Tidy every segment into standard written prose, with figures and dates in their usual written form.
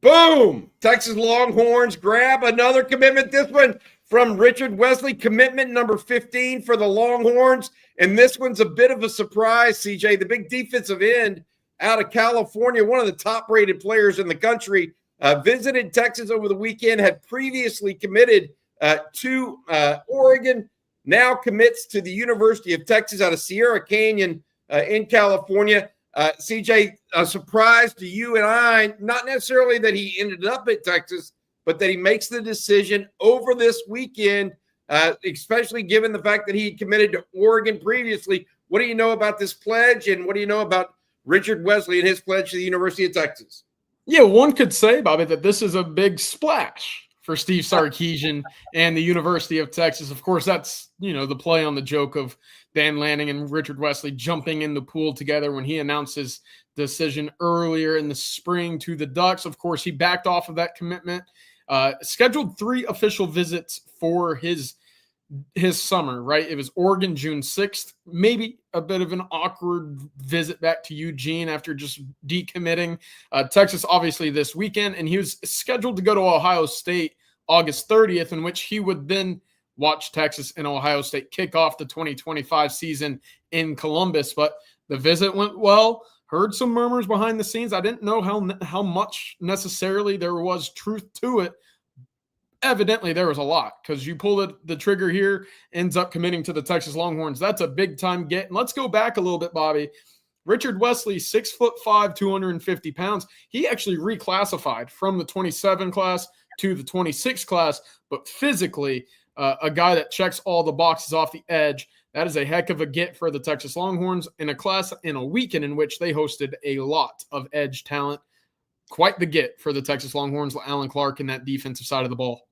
Boom! Texas Longhorns grab another commitment. This one from Richard Wesley, commitment number 15 for the Longhorns. And this one's a bit of a surprise, CJ. The big defensive end out of California, one of the top-rated players in the country, visited Texas over the weekend, had previously committed to Oregon, now commits to the University of Texas out of Sierra Canyon in California. CJ, a surprise to you and I, not necessarily that he ended up at Texas, but that he makes the decision over this weekend, especially given the fact that he committed to Oregon previously. What do you know about this pledge, and what do you know about Richard Wesley and his pledge to the University of Texas? Yeah, one could say, Bobby, that this is a big splash for Steve Sarkisian and the University of Texas. Of course, that's, the play on the joke of Dan Lanning and Richard Wesley jumping in the pool together when he announced his decision earlier in the spring to the Ducks. Of course, he backed off of that commitment, scheduled 3 official visits for his summer, right? It was Oregon, June 6th, maybe a bit of an awkward visit back to Eugene after just decommitting. Texas, obviously, this weekend, and he was scheduled to go to Ohio State August 30th, in which he would then watch Texas and Ohio State kick off the 2025 season in Columbus. But the visit went well. Heard some murmurs behind the scenes. I didn't know how much necessarily there was truth to it. Evidently, there was a lot, because you pull the trigger here, ends up committing to the Texas Longhorns. That's a big-time get. And let's go back a little bit, Bobby. Richard Wesley, 6'5", 250 pounds. He actually reclassified from the 27 class to the 26 class, but physically, a guy that checks all the boxes off the edge. That is a heck of a get for the Texas Longhorns in a class in a weekend in which they hosted a lot of edge talent. Quite the get for the Texas Longhorns, Alan Clark, in that defensive side of the ball.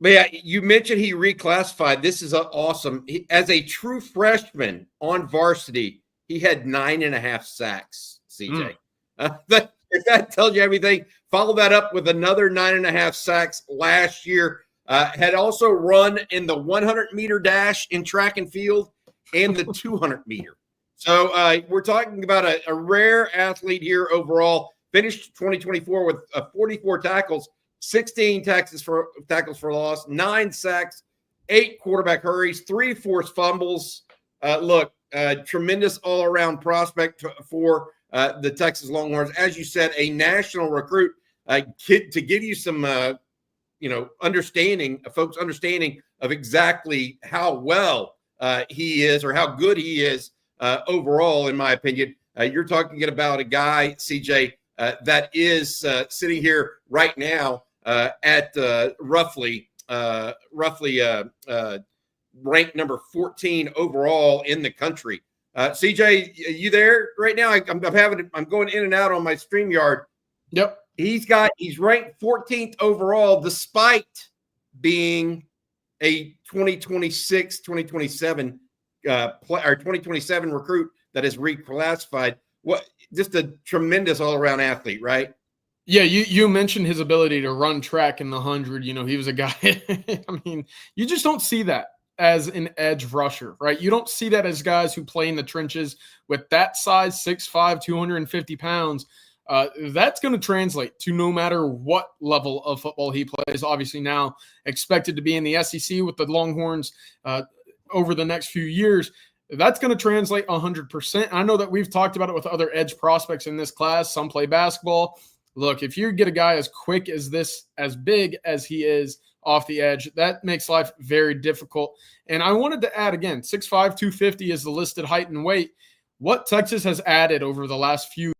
But yeah, you mentioned he reclassified. This is awesome. As a true freshman on varsity, he had 9.5 sacks, CJ. If that tells you everything, follow that up with another 9.5 sacks last year. Had also run in the 100-meter dash in track and field and the 200-meter. So we're talking about a rare athlete here overall. Finished 2024 with 44 tackles, 16 tackles for loss, 9 sacks, 8 quarterback hurries, 3 forced fumbles. Tremendous all-around prospect for the Texas Longhorns. As you said, a national recruit. To give you some folks' understanding of exactly how well he is, or how good he is overall, in my opinion. You're talking about a guy, CJ, that is sitting here right now at roughly ranked number 14 overall in the country. CJ, you there right now? I'm going in and out on my StreamYard. Yep. He's ranked 14th overall, despite being a 2026, 2027 or 2027 recruit that is reclassified. Just a tremendous all-around athlete, right? Yeah, you mentioned his ability to run track in the 100. He was a guy. I mean, you just don't see that as an edge rusher, right? You don't see that as guys who play in the trenches with that size, 6'5", 250 pounds. That's going to translate to no matter what level of football he plays. Obviously now expected to be in the SEC with the Longhorns over the next few years. That's going to translate 100%. I know that we've talked about it with other edge prospects in this class. Some play basketball. Look, if you get a guy as quick as this, as big as he is off the edge, that makes life very difficult. And I wanted to add again, 6'5", 250 is the listed height and weight. What Texas has added over the last few,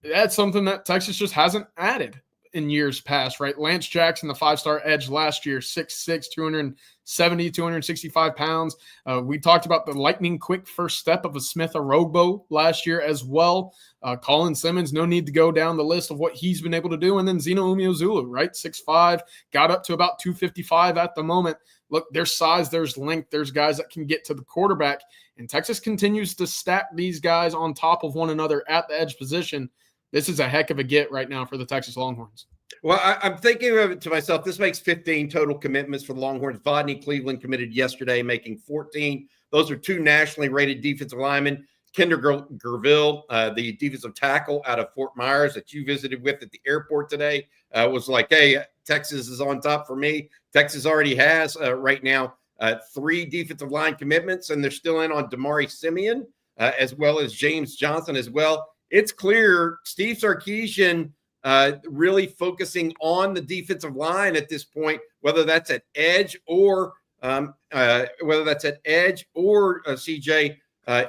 that's something that Texas just hasn't added in years past, right? Lance Jackson, the 5-star edge last year, 6'6", 270, 265 pounds. We talked about the lightning quick first step of a Smith Orogbo last year as well. Colin Simmons, no need to go down the list of what he's been able to do. And then Zeno Umeozulu, right? 6'5", got up to about 255 at the moment. Look, there's size, there's length, there's guys that can get to the quarterback. And Texas continues to stack these guys on top of one another at the edge position. This is a heck of a get right now for the Texas Longhorns. Well, I'm thinking of it to myself. This makes 15 total commitments for the Longhorns. Vodney Cleveland committed yesterday, making 14. Those are 2 nationally rated defensive linemen. Kinder Gerville, the defensive tackle out of Fort Myers that you visited with at the airport today, was like, hey, Texas is on top for me. Texas already has right now 3 defensive line commitments, and they're still in on Damari Simeon, as well as James Johnson as well. It's clear Steve Sarkisian really focusing on the defensive line at this point, whether that's at edge or CJ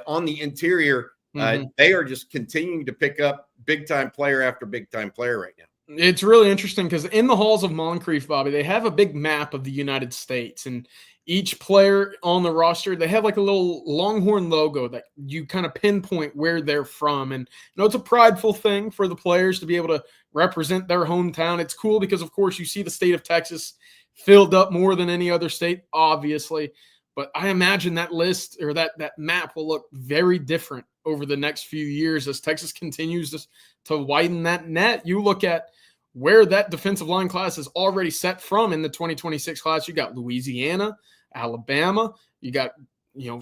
on the interior. They are just continuing to pick up big-time player after big-time player right now. It's really interesting because in the halls of Moncrief, Bobby, they have a big map of the United States, and each player on the roster, they have like a little Longhorn logo that you kind of pinpoint where they're from. And it's a prideful thing for the players to be able to represent their hometown. It's cool because, of course, you see the state of Texas filled up more than any other state, obviously. But I imagine that list or that map will look very different over the next few years as Texas continues to widen that net. You look at where that defensive line class is already set from in the 2026 class. You got Louisiana, Alabama. You got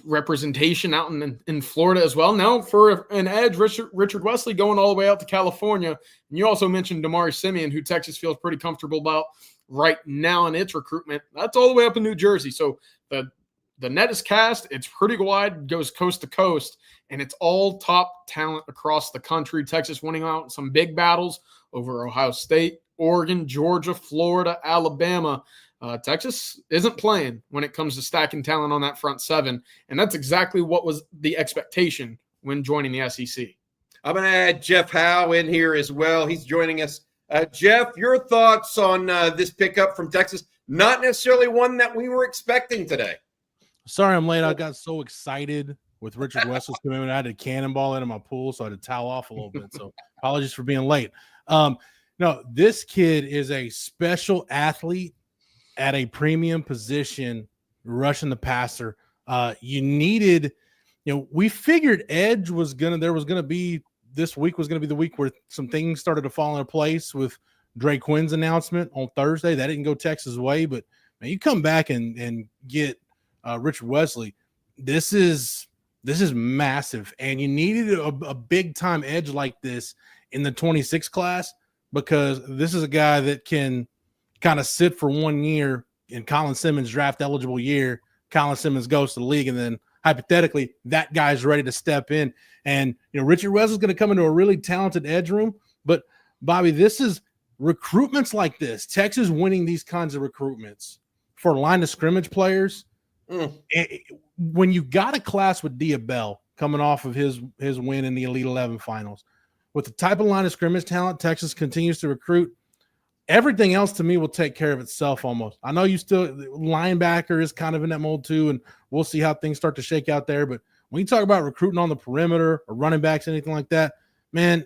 representation out in Florida as well. Now for an edge, Richard Wesley going all the way out to California. And you also mentioned Damari Simeon, who Texas feels pretty comfortable about right now in its recruitment. That's all the way up in New Jersey. So the net is cast. It's pretty wide, goes coast to coast, and it's all top talent across the country. Texas winning out some big battles over Ohio State, Oregon, Georgia, Florida, Alabama. Texas isn't playing when it comes to stacking talent on that front seven, and that's exactly what was the expectation when joining the SEC. I'm going to add Jeff Howe in here as well. He's joining us. Jeff, your thoughts on this pickup from Texas? Not necessarily one that we were expecting today. Sorry I'm late. I got so excited with Richard Wesley's commitment. I had a cannonball into my pool, so I had to towel off a little bit. So apologies for being late. No, this kid is a special athlete at a premium position, rushing the passer. You needed, we figured edge was this week was going to be the week where some things started to fall into place with Dre Quinn's announcement on Thursday. That didn't go Texas' way, but man, you come back and get Richard Wesley. This is massive, and you needed a big time edge like this in the 26 class because this is a guy that can kind of sit for 1 year in Colin Simmons' draft eligible year. Colin Simmons goes to the league, and then hypothetically that guy's ready to step in. And Richard Wesley's going to come into a really talented edge room. But Bobby, this is recruitments like this. Texas winning these kinds of recruitments for line of scrimmage players. When you got a class with Diabell coming off of his win in the Elite 11 finals, with the type of line of scrimmage talent Texas continues to recruit, everything else to me will take care of itself almost. I know linebacker is kind of in that mold too, and we'll see how things start to shake out there. But when you talk about recruiting on the perimeter or running backs, anything like that, man,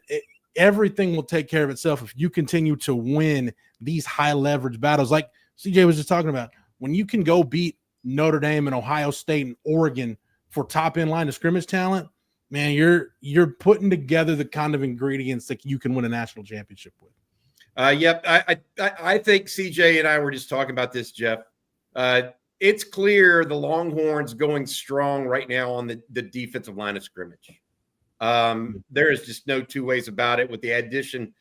everything will take care of itself if you continue to win these high leverage battles. Like CJ was just talking about, when you can go beat Notre Dame and Ohio State and Oregon for top end line of scrimmage talent, man, you're putting together the kind of ingredients that you can win a national championship with. Yep. I think CJ and I were just talking about this, Jeff. It's clear the Longhorns going strong right now on the defensive line of scrimmage. There is just no two ways about it with the addition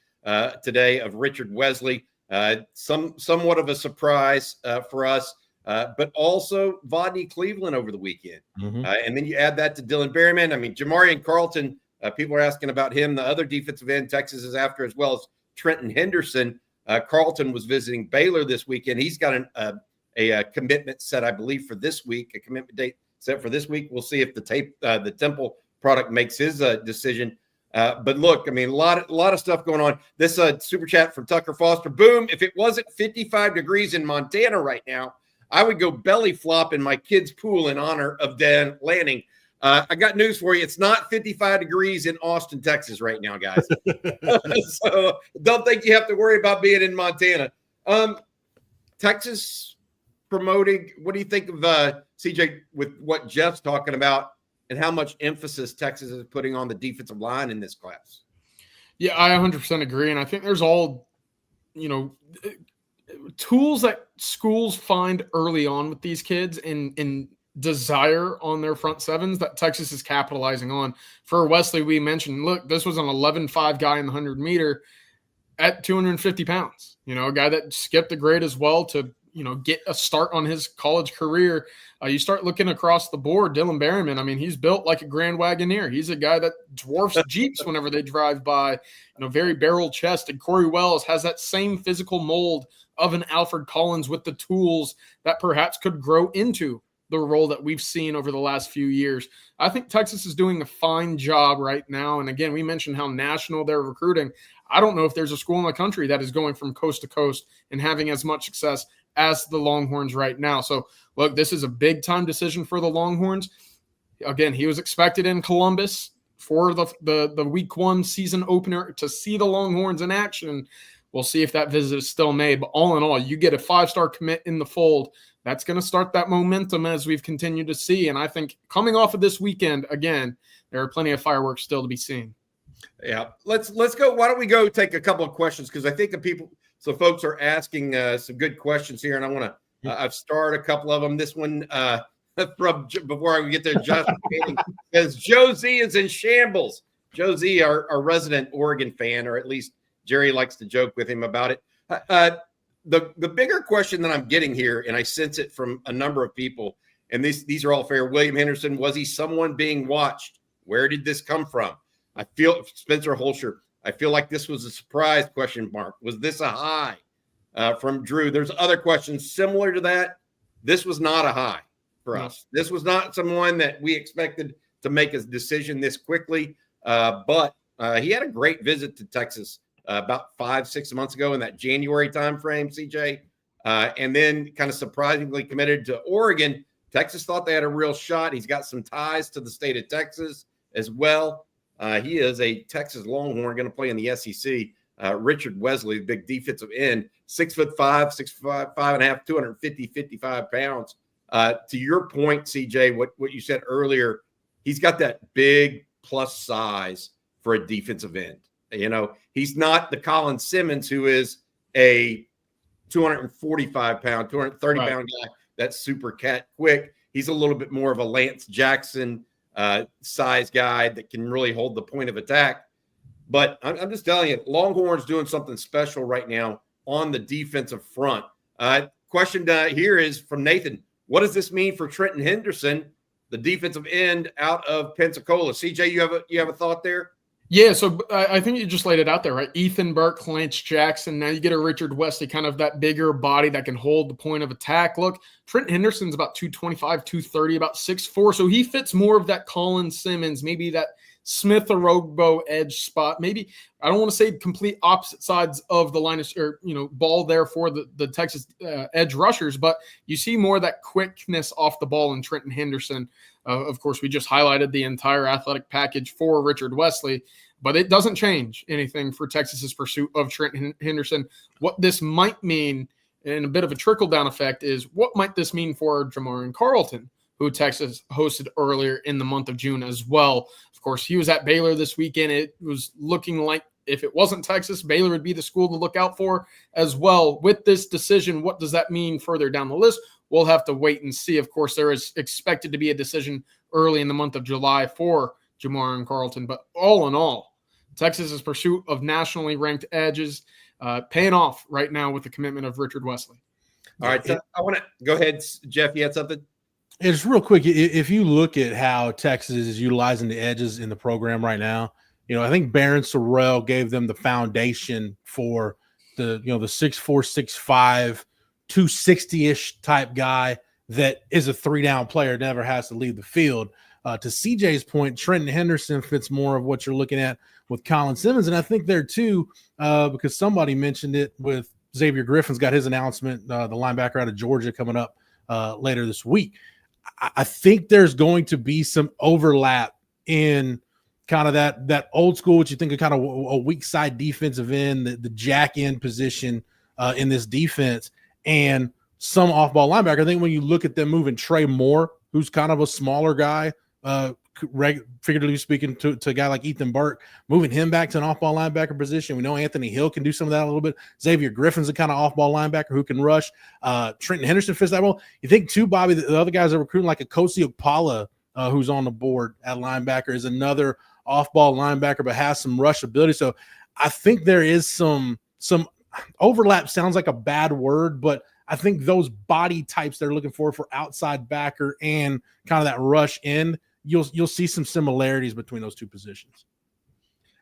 today of Richard Wesley. Somewhat of a surprise for us. But also Vodney Cleveland over the weekend. And then you add that to Dylan Berryman. I mean, Jamarian Carlton, people are asking about him. The other defensive end Texas is after, as well as Trenton Henderson. Carlton was visiting Baylor this weekend. He's got a commitment set, I believe, for this week, a commitment date set for this week. We'll see if the Temple product makes his decision. But look, I mean, a lot of stuff going on. This super chat from Tucker Foster. Boom. If it wasn't 55 degrees in Montana right now, I would go belly flop in my kid's pool in honor of Dan Lanning. I got news for you. It's not 55 degrees in Austin, Texas right now, guys. So don't think you have to worry about being in Montana. Texas promoting. What do you think of CJ with what Jeff's talking about and how much emphasis Texas is putting on the defensive line in this class? Yeah, I 100% agree. And I think there's all, tools that schools find early on with these kids in desire on their front sevens that Texas is capitalizing on. For Wesley, we mentioned, look, this was an 11.5 guy in the 100-meter at 250 pounds. A guy that skipped the grade as well to, get a start on his college career. You start looking across the board, Dylan Berryman, I mean, he's built like a Grand Wagoneer. He's a guy that dwarfs Jeeps whenever they drive by, very barrel-chested. Corey Wells has that same physical mold of an Alfred Collins with the tools that perhaps could grow into the role that we've seen over the last few years. I think Texas is doing a fine job right now. And again, we mentioned how national they're recruiting. I don't know if there's a school in the country that is going from coast to coast and having as much success as the Longhorns right now. So, look, this is a big-time decision for the Longhorns. Again, he was expected in Columbus for the week 1 season opener to see the Longhorns in action. We'll see if that visit is still made. But all in all, you get a 5-star commit in the fold. That's going to start that momentum as we've continued to see. And I think coming off of this weekend, again, there are plenty of fireworks still to be seen. Yeah, let's go. Why don't we go take a couple of questions? Because I think folks are asking some good questions here, and I want to I've starred a couple of them. This one from before I get there, Justin says Joe Z is in shambles. Joe Z, our resident Oregon fan, or at least Jerry likes to joke with him about it. The bigger question that I'm getting here, and I sense it from a number of people, and these are all fair. William Henderson, was he someone being watched? Where did this come from? I feel Spencer Holscher. I feel like this was a surprise question mark. Was this a high from Drew? There's other questions similar to that. This was not a high for us. This was not someone that we expected to make a decision this quickly. But he had a great visit to Texas about 5-6 months ago in that January timeframe, CJ. And then kind of surprisingly committed to Oregon. Texas thought they had a real shot. He's got some ties to the state of Texas as well. He is a Texas Longhorn, going to play in the SEC. Richard Wesley, the big defensive end, 6'5", 5'5.5", 255 pounds. To your point, CJ, what you said earlier, he's got that big plus size for a defensive end. He's not the Colin Simmons, who is a 245-pound, 230-pound guy that's super quick. He's a little bit more of a Lance Jackson size guy that can really hold the point of attack. But I'm just telling you, Longhorns doing something special right now on the defensive front. Question here is from Nathan. What does this mean for Trenton Henderson, the defensive end out of Pensacola? CJ, you have a thought there? Yeah, so I think you just laid it out there, right? Ethan Burke, Lance Jackson. Now you get a Richard Wesley, kind of that bigger body that can hold the point of attack. Look, Trenton Henderson's about 225, 230, about 6'4". So he fits more of that Colin Simmons, maybe that Smith-Orogbo edge spot. Maybe, I don't want to say complete opposite sides of the line of, ball there for the Texas edge rushers, but you see more of that quickness off the ball in Trenton Henderson. Of course, we just highlighted the entire athletic package for Richard Wesley, but it doesn't change anything for Texas's pursuit of Trenton Henderson. What this might mean, in a bit of a trickle-down effect, is what might this mean for Jamarian Carlton, who Texas hosted earlier in the month of June as well. Of course, he was at Baylor this weekend. It was looking like if it wasn't Texas, Baylor would be the school to look out for as well. With this decision, what does that mean further down the list? We'll have to wait and see. Of course, there is expected to be a decision early in the month of July for Jamarian Carlton. But all in all, Texas's pursuit of nationally ranked edges paying off right now with the commitment of Richard Wesley. All right, so I want to go ahead. Jeff, you had something? It's real quick. If you look at how Texas is utilizing the edges in the program right now, I think Barron Sorrell gave them the foundation for the 6'4", 6'5", 260-ish type guy that is a 3-down player, never has to leave the field. To CJ's point, Trenton Henderson fits more of what you're looking at with Colin Simmons. And I think there too, because somebody mentioned it with Xavier Griffin's got his announcement, the linebacker out of Georgia coming up later this week. I think there's going to be some overlap in kind of that old school, what you think of kind of a weak side defensive end, the jack end position in this defense, and some off-ball linebacker. I think when you look at them moving Trey Moore, who's kind of a smaller guy, figuratively speaking, to a guy like Ethan Burke, moving him back to an off-ball linebacker position. We know Anthony Hill can do some of that a little bit. Xavier Griffin's a kind of off-ball linebacker who can rush. Trenton Henderson fits that role. You think, too, Bobby, the other guys are recruiting, like a Kosi Okpala, who's on the board at linebacker, is another off-ball linebacker but has some rush ability. So I think there is some overlap. Sounds like a bad word, but I think those body types they're looking for outside backer and kind of that rush end, you'll see some similarities between those two positions.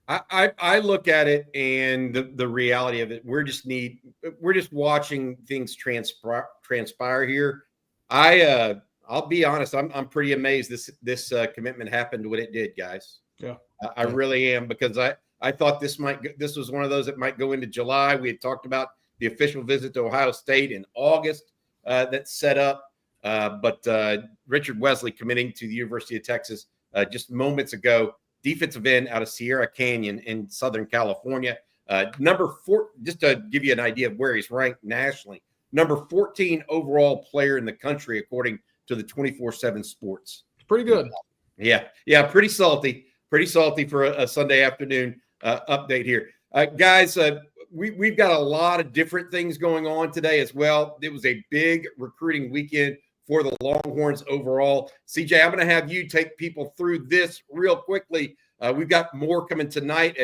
I look at it, and the reality of it, we're just watching things transpire here. I'll be honest, I'm pretty amazed this commitment happened when it did, guys. Yeah, I really am, because I thought this was one of those that might go into July. We had talked about the official visit to Ohio State in August that's set up. But Richard Wesley committing to the University of Texas just moments ago, defensive end out of Sierra Canyon in Southern California. Number 4, just to give you an idea of where he's ranked nationally, number 14 overall player in the country, according to the 24/7 Sports. Pretty good. Yeah, pretty salty for a Sunday afternoon update here. Guys, we've got a lot of different things going on today as well. It was a big recruiting weekend for the Longhorns overall. CJ, I'm going to have you take people through this real quickly. We've got more coming tonight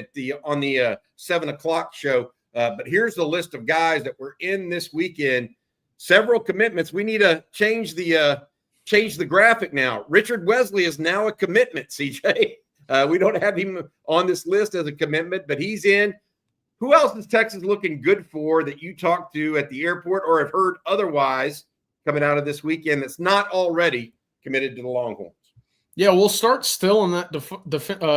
on the 7 o'clock show. But here's the list of guys that were in this weekend. Several commitments. We need to change the graphic now. Richard Wesley is now a commitment, CJ. We don't have him on this list as a commitment, but he's in. Who else is Texas looking good for that you talked to at the airport or have heard otherwise coming out of this weekend that's not already committed to the Longhorns? Yeah, we'll start still on that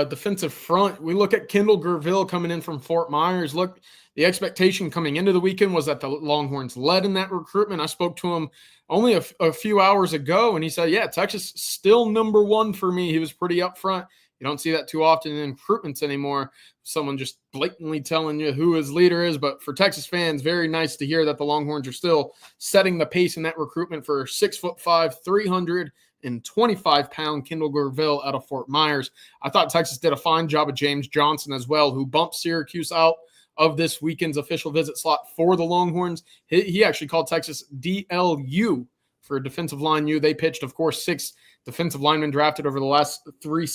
defensive front. We look at Kendall Gerville coming in from Fort Myers. Look, the expectation coming into the weekend was that the Longhorns led in that recruitment. I spoke to him only a few hours ago, and he said, yeah, Texas still number 1 for me. He was pretty upfront. You don't see that too often in recruitments anymore. Someone just blatantly telling you who his leader is. But for Texas fans, very nice to hear that the Longhorns are still setting the pace in that recruitment for 6'5", 325-pound Kendall Gerville out of Fort Myers. I thought Texas did a fine job of James Johnson as well, who bumped Syracuse out of this weekend's official visit slot for the Longhorns. He actually called Texas DLU for defensive line U. They pitched, of course, 6 defensive linemen drafted over the last 3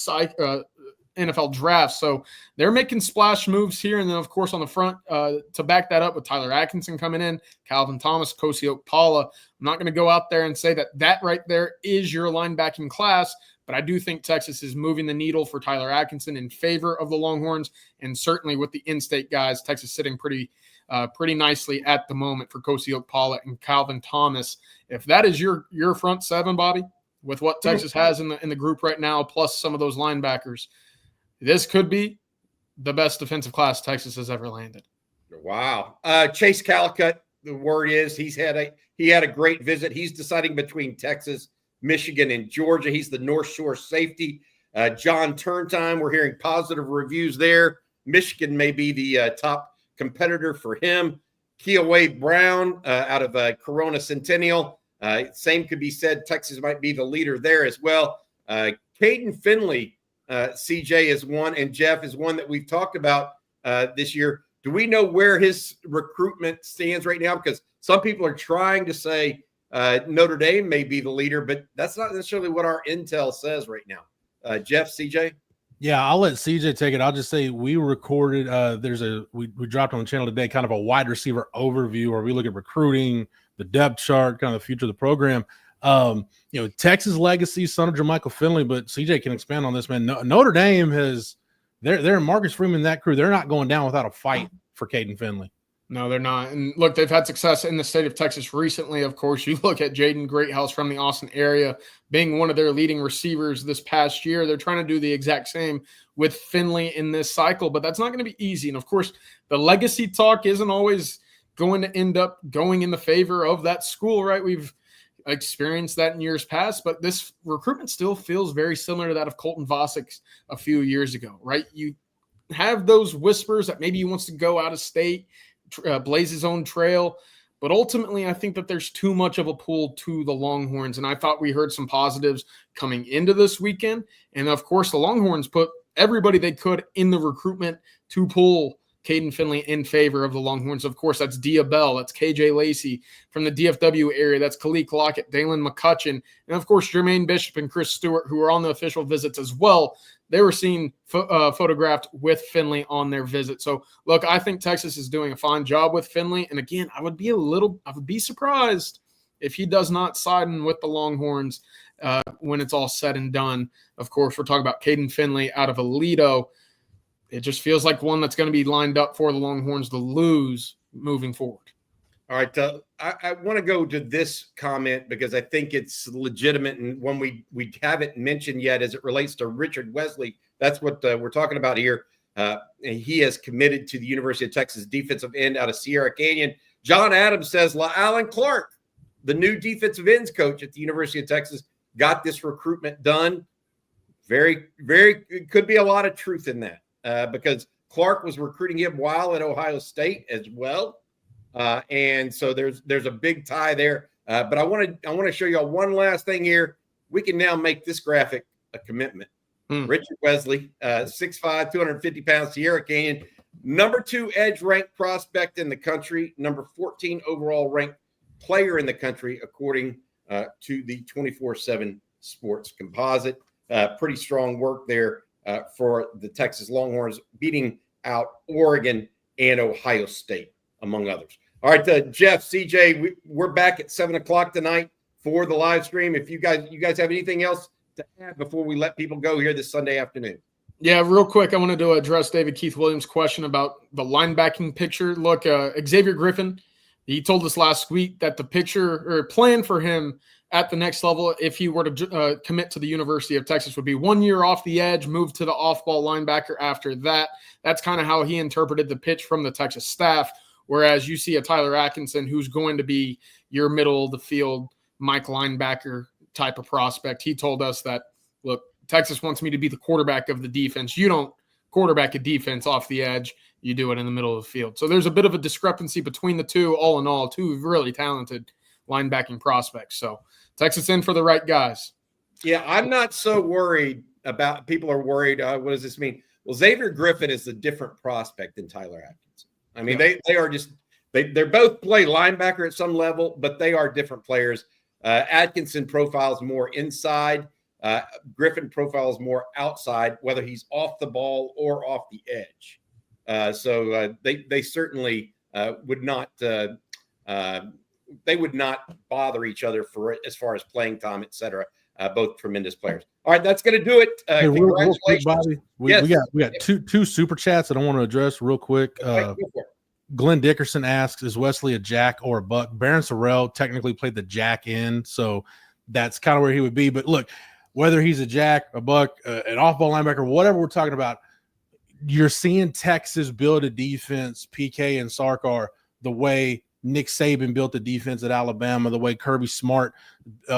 NFL drafts. So they're making splash moves here. And then, of course, on the front, to back that up with Tyler Atkinson coming in, Calvin Thomas, Kosi Okpala. I'm not going to go out there and say that right there is your linebacking class, but I do think Texas is moving the needle for Tyler Atkinson in favor of the Longhorns. And certainly with the in-state guys, Texas sitting pretty nicely at the moment for Kosi Okpala and Calvin Thomas. If that is your front 7, Bobby, with what Texas has in the group right now, plus some of those linebackers, this could be the best defensive class Texas has ever landed. Wow. Chase Calicut, the word is he had a great visit. He's deciding between Texas, Michigan, and Georgia. He's the North Shore safety. John Turntime, we're hearing positive reviews there. Michigan may be the top competitor for him. Kia Wade Brown out of Corona Centennial. Same could be said. Texas might be the leader there as well. Caden Finley, CJ, is one, and Jeff is one that we've talked about this year. Do we know where his recruitment stands right now? Because some people are trying to say Notre Dame may be the leader, but that's not necessarily what our intel says right now. Jeff, CJ? Yeah, I'll let CJ take it. I'll just say we recorded, we dropped on the channel today kind of a wide receiver overview where we look at recruiting, the depth chart, kind of the future of the program. Texas legacy, son of Jermichael Finley, but CJ can expand on this, man. Notre Dame they're in Marcus Freeman, that crew. They're not going down without a fight for Caden Finley. No, they're not. And look, they've had success in the state of Texas recently. Of course, you look at Jaden Greathouse from the Austin area being one of their leading receivers this past year. They're trying to do the exact same with Finley in this cycle, but that's not going to be easy. And of course, the legacy talk isn't always going to end up going in the favor of that school, right? We've experienced that in years past, but this recruitment still feels very similar to that of Colton Vasek a few years ago, right? You have those whispers that maybe he wants to go out of state, blaze his own trail, But ultimately, I think that there's too much of a pull to the Longhorns, and I thought we heard some positives coming into this weekend. And, of course, the Longhorns put everybody they could in the recruitment to pull Caden Finley in favor of the Longhorns. Of course, that's Dia Bell, that's KJ Lacey from the DFW area, that's Kalik Lockett, Dalen McCutcheon, and of course, Jermaine Bishop and Chris Stewart, who are on the official visits as well. They were seen photographed with Finley on their visit. So, look, I think Texas is doing a fine job with Finley. And again, I would be surprised if he does not sign with the Longhorns when it's all said and done. Of course, we're talking about Caden Finley out of Aledo. It just feels like one that's going to be lined up for the Longhorns to lose moving forward. All right. I want to go to this comment because I think it's legitimate and one we haven't mentioned yet as it relates to Richard Wesley. That's what we're talking about here. And he has committed to the University of Texas defensive end out of Sierra Canyon. John Adams says Alan Clark, the new defensive ends coach at the University of Texas, got this recruitment done. Very, very could be a lot of truth in that. Because Clark was recruiting him while at Ohio State as well. And so there's a big tie there. But I want to show y'all one last thing here. We can now make this graphic a commitment. Richard Wesley, 6'5", 250 pounds, Sierra Canyon, number 2 edge ranked prospect in the country, number 14 overall ranked player in the country, according to the 24/7 Sports Composite. Pretty strong work there. For the Texas Longhorns, beating out Oregon and Ohio State, among others. All right, Jeff, CJ, we're back at 7:00 tonight for the live stream. If you guys have anything else to add before we let people go here this Sunday afternoon. Yeah, real quick, I wanted to address David Keith Williams' question about the linebacking picture. Look, Xavier Griffin, he told us last week that the picture or plan for him at the next level, if he were to commit to the University of Texas, would be 1 year off the edge, move to the off-ball linebacker after that. That's kind of how he interpreted the pitch from the Texas staff, whereas you see a Tyler Atkinson who's going to be your middle-of-the-field Mike linebacker type of prospect. He told us that, look, Texas wants me to be the quarterback of the defense. You don't quarterback a defense off the edge. You do it in the middle of the field. So there's a bit of a discrepancy between the two, all in all, two really talented linebacking prospects. So Texas in for the right guys. Yeah, I'm not so worried about – people are worried. What does this mean? Well, Xavier Griffin is a different prospect than Tyler Atkinson. I mean, they are just – they're both play linebacker at some level, but they are different players. Atkinson profiles more inside. Griffin profiles more outside, whether he's off the ball or off the edge. So they certainly would not they would not bother each other for as far as playing time, et cetera. Both tremendous players. All right, that's going to do it. Hey, real quick, Bobby. We Yes. got two super chats that I want to address real quick. Glenn Dickerson asks, is Wesley a jack or a buck? Baron Sorrell technically played the jack end, so that's kind of where he would be. But look, whether he's a jack, a buck, an off-ball linebacker, whatever we're talking about, you're seeing Texas build a defense, PK and Sark are, the way Nick Saban built the defense at Alabama, the way Kirby Smart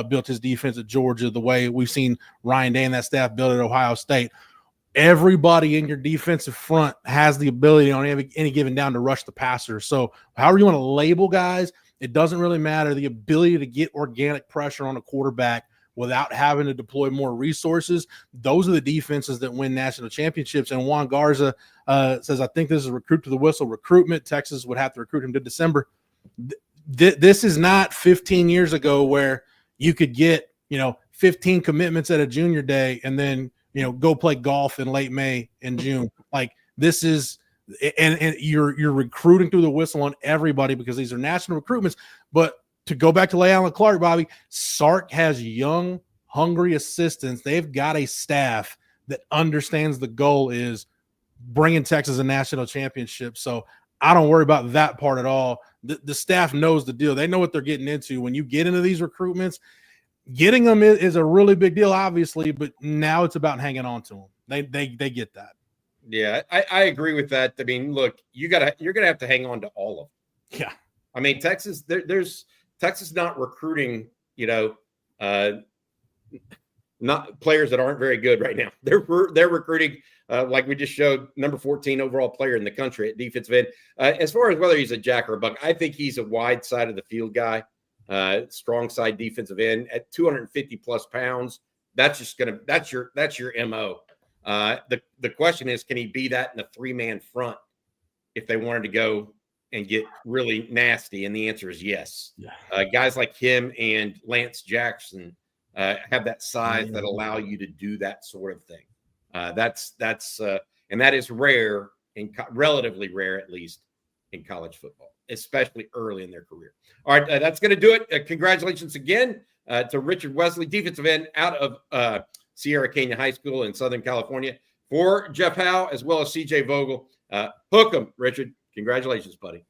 built his defense at Georgia, the way we've seen Ryan Day and that staff build at Ohio State. Everybody in your defensive front has the ability on any given down to rush the passer. So however you want to label guys, it doesn't really matter. The ability to get organic pressure on a quarterback without having to deploy more resources, those are the defenses that win national championships. And Juan Garza says, I think this is recruit to the whistle recruitment. Texas would have to recruit him to December. This is not 15 years ago where you could get, 15 commitments at a junior day and then, go play golf in late May and June. Like this is, and you're recruiting through the whistle on everybody because these are national recruitments. But to go back to Alan Clark, Bobby, Sark has young, hungry assistants. They've got a staff that understands the goal is bringing Texas a national championship. So I don't worry about that part at all. The staff knows the deal. They know what they're getting into. When you get into these recruitments, getting them is a really big deal, obviously, but now it's about hanging on to them. They get that. Yeah, I agree with that. I mean, look, you're gonna have to hang on to all of them. Yeah. I mean, Texas, there's Texas not recruiting, not players that aren't very good right now. They're recruiting like we just showed, number 14 overall player in the country at defensive end. As far as whether he's a jack or a buck, I think he's a wide side of the field guy, strong side defensive end at 250 plus pounds. That's your MO. The question is, can he be that in a 3-man front if they wanted to go and get really nasty? And the answer is yes. Yeah. Guys like him and Lance Jackson have that size that allow you to do that sort of thing. And that is rare, relatively rare, at least in college football, especially early in their career. All right, that's going to do it. Congratulations again to Richard Wesley, defensive end out of Sierra Canyon High School in Southern California. For Jeff Howe, as well as CJ Vogel, hook 'em, Richard. Congratulations, buddy.